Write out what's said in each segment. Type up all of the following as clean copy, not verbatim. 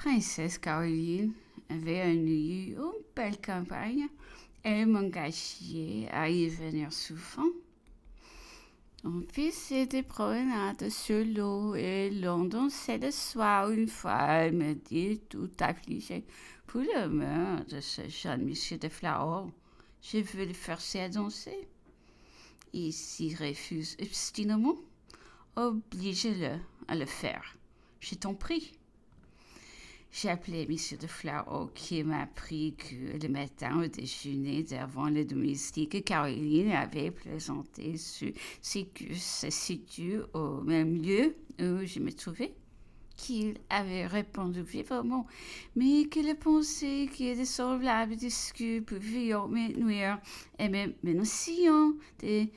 princesse Caroline avait eu une belle campagne. Elle m'engageait à y venir souvent. On faisait des promenades sur l'eau et l'on dansait le soir. Une fois, elle me dit, tout affligée, pour le meurtre de ce jeune monsieur de Flahau, je veux le forcer à danser. Il s'y refuse obstinément. Oblige-le à le faire. Je t'en prie. J'ai appelé M. de Flahau qui m'a appris que le matin au déjeuner devant le domestique, Caroline avait plaisanté sur ce que se situe au même lieu où je me trouvais, qu'il avait répondu vivement, mais que les pensées qui étaient semblables de ce que pouvaient me nuire et me menaçant de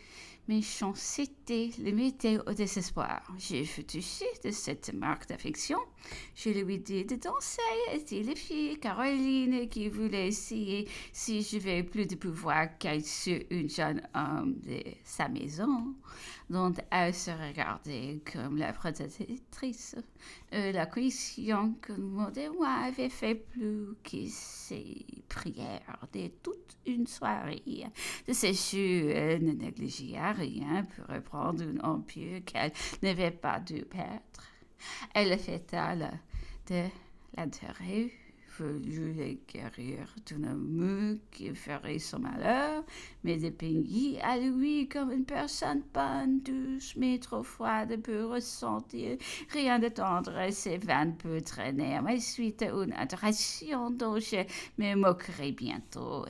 méchanceté le mettaient au désespoir. Je fus touchée de cette marque d'affection. Je lui dis de danser et les filles Caroline qui voulait essayer si je n'avais plus de pouvoir qu'elle sur un jeune homme de sa maison, dont elle se regardait comme la protectrice. La condition que mon et moi avait fait plus que ses prières de toute une soirée. De ces jeux, elle ne négligeait rien pour reprendre un empire qu'elle n'avait pas dû perdre. Elle fêta de l'intérêt, voulut le guérir d'un amour qui ferait son malheur, mais dépeignit à lui comme une personne bonne, douce, mais trop froide pour ressentir rien de tendresse et vaine pour traîner à ma suite une adoration dont je me moquerai bientôt.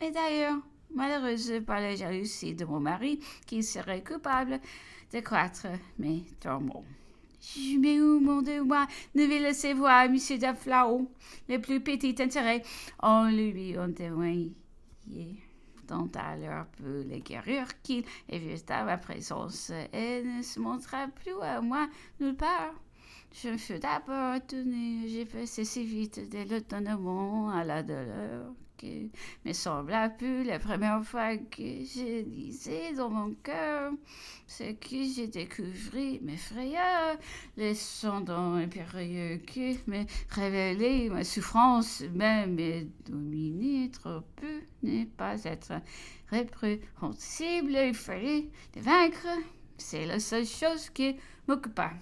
Et d'ailleurs, malheureuse par la jalousie de mon mari, qui serait coupable de croître mes tourments. Mais où, mon Dieu, moi, ne vais laisser voir M. de Flahau, le plus petit intérêt, en lui ont témoigné tant à l'heure pour le guérir qu'il évita ma présence et ne se montra plus à moi nulle part. Je me fus d'abord étonnée, j'ai passé si vite de l'étonnement à la douleur que me sembla plus la première fois que je lisais dans mon cœur. Ce que j'ai découvert m'effraya, le sondant impérieux qui me révélait ma souffrance même me dominait trop peu, ne pas être répréhensible, il fallait le vaincre. C'est la seule chose qui m'occupa.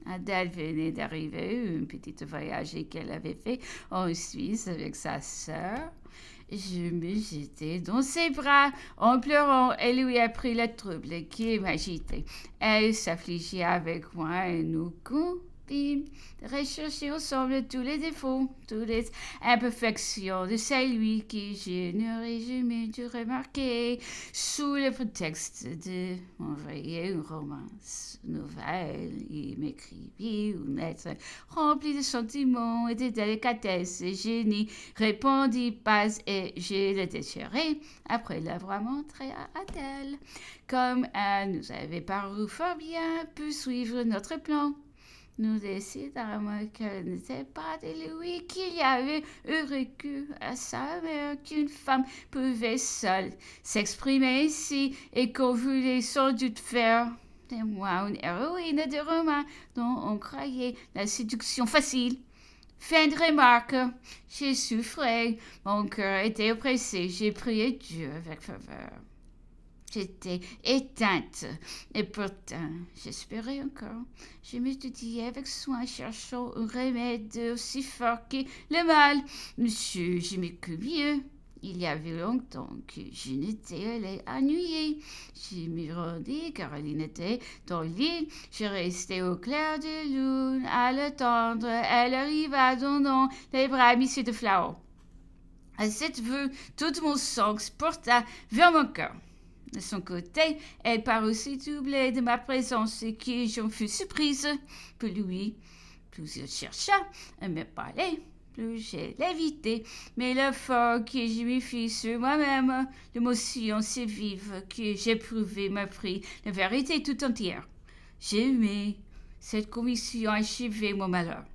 Adèle venait d'arriver, un petit voyage qu'elle avait fait en Suisse avec sa sœur. Je me jetai dans ses bras en pleurant et lui appris le trouble qui m'agitait. Elle s'affligeait avec moi et nous contîmes de rechercher ensemble tous les défauts, toutes les imperfections de celui que je n'aurais jamais dû remarquer, sous le prétexte de m'envoyer une romance nouvelle. Il m'écrivit une lettre remplie de sentiments et de délicatesse. Je n'y répondis pas et je le déchirai après l'avoir montré à Adèle. Comme elle nous avait paru fort bien pour suivre notre plan, nous décidâmes qu'elle n'était pas de lui, qu'il y avait eu recours à sa mère, qu'une femme pouvait seule s'exprimer ainsi et qu'on voulait sans doute faire de moi une héroïne de roman dont on croyait la séduction facile. Fin de remarque. Je souffrais, mon cœur était oppressé, j'ai prié Dieu avec faveur. J'étais éteinte, et pourtant, j'espérais encore. Je m'étudiais avec soin, cherchant un remède aussi fort que le mal. Monsieur, je me mieux. Il y avait longtemps que je n'étais allée ennuyer. Je me rendis, Caroline était dans l'île. Je restai au clair de lune à l'attendre. Elle arriva donnant les bras à M. de Flahau. À cette vue, tout mon sang se porta vers mon cœur. De son côté, elle parut si doublée de ma présence que j'en fus surprise. Pour lui, plus il chercha à me parler, plus je l'évitai. Mais l'effort que je lui fis sur moi-même, l'émotion si vive que j'éprouvai m'a pris la vérité tout entière. J'aimais cette conviction achever mon malheur.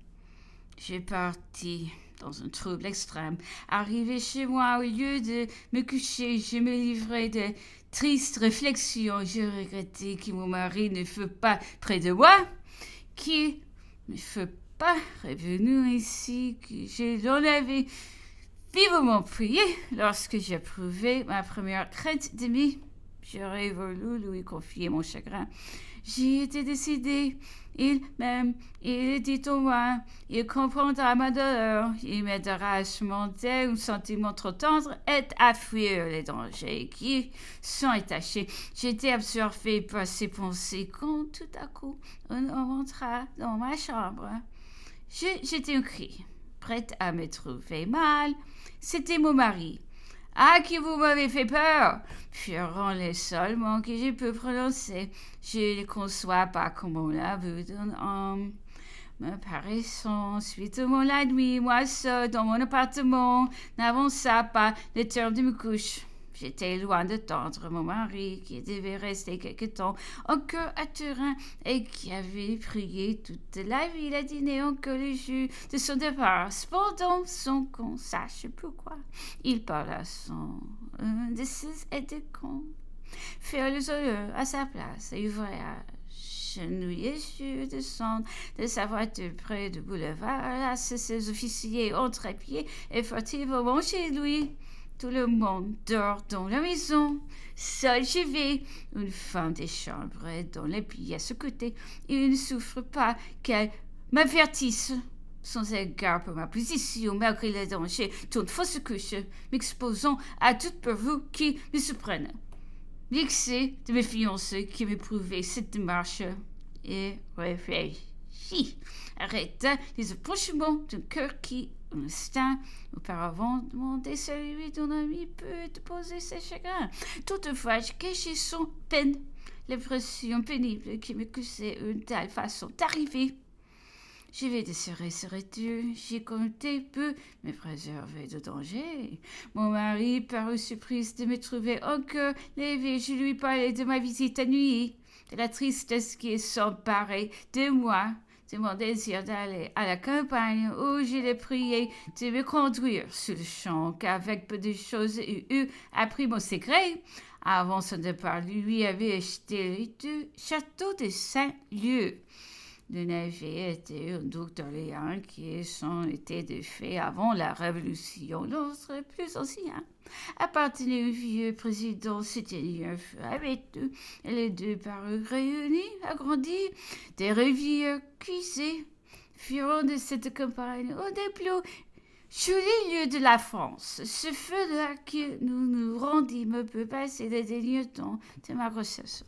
Je partis dans un trouble extrême. Arrivé chez moi, au lieu de me coucher, je me livrai de tristes réflexions. Je regrettais que mon mari ne fût pas près de moi, qu'il ne fût pas revenu ici que je l'en avais vivement prié lorsque j'approuvais ma première crainte d'ennemi. J'aurais voulu lui confier mon chagrin. J'ai été décidé. Il m'aime, il dit au moins, il comprendra ma douleur, il m'aidera à surmonter un sentiment trop tendre et à fuir les dangers qui sont attachés. J'étais absorbée par ces pensées quand tout à coup on entra dans ma chambre. J'étais un cri, prête à me trouver mal. C'était mon mari. Ah, qui vous m'avez fait peur, furent les seuls mots que j'ai pu prononcer. Je ne conçois pas comment la vue d'un homme me paraissant subitement la nuit, moi seul dans mon appartement, n'avança pas le terme de me couche. J'étais loin d'attendre mon mari, qui devait rester quelque temps encore à Turin et qui avait prié toute la ville à dîner encore le jour de son départ. Cependant, sans qu'on sache pourquoi, il parla sans un de ses aides faire les honneurs à sa place et voyage. Genouillé sur descendre de sa voiture près du boulevard, là, ses officiers ont trépied et furtivement chez lui. Tout le monde dort dans la maison. Seul je vais, une femme des chambres dans les pièces à côté. Il ne souffre pas qu'elle m'avertisse. Sans égard pour ma position, malgré les dangers d'une fausse couche, m'exposant à toute pour vous qui me surprenne. L'excès de mes fiancés qui m'éprouvaient cette démarche et réfléchit. Arrêta les approchements d'un cœur qui, un instant auparavant, demandait celui d'un ami peut déposer ses chagrins. Toutefois, je cachais sans peine l'impression pénible qui me causait une telle façon d'arriver. Je vais desserrer ce retour. J'ai compté peu me préserver de danger. Mon mari parut surprise de me trouver encore levé. Je lui parlais de ma visite à Neuilly, de la tristesse qui s'emparait de moi, de mon désir d'aller à la campagne où je l'ai prié de me conduire sur le champ, qu'avec peu de choses il eut appris mon secret. Avant son départ, lui avait acheté le château de Saint-Lieu. Le navire était un duc d'Orléans qui s'en était défait avant la Révolution. L'autre, plus ancien, appartenait au vieux président Sétien avec eux. Et les deux parurent réunis, agrandis, des rivières cuisées, furent de cette campagne un des plus jolis lieux de la France. Ce feu là que nous nous rendîmes peut passer les derniers temps de ma grossesse.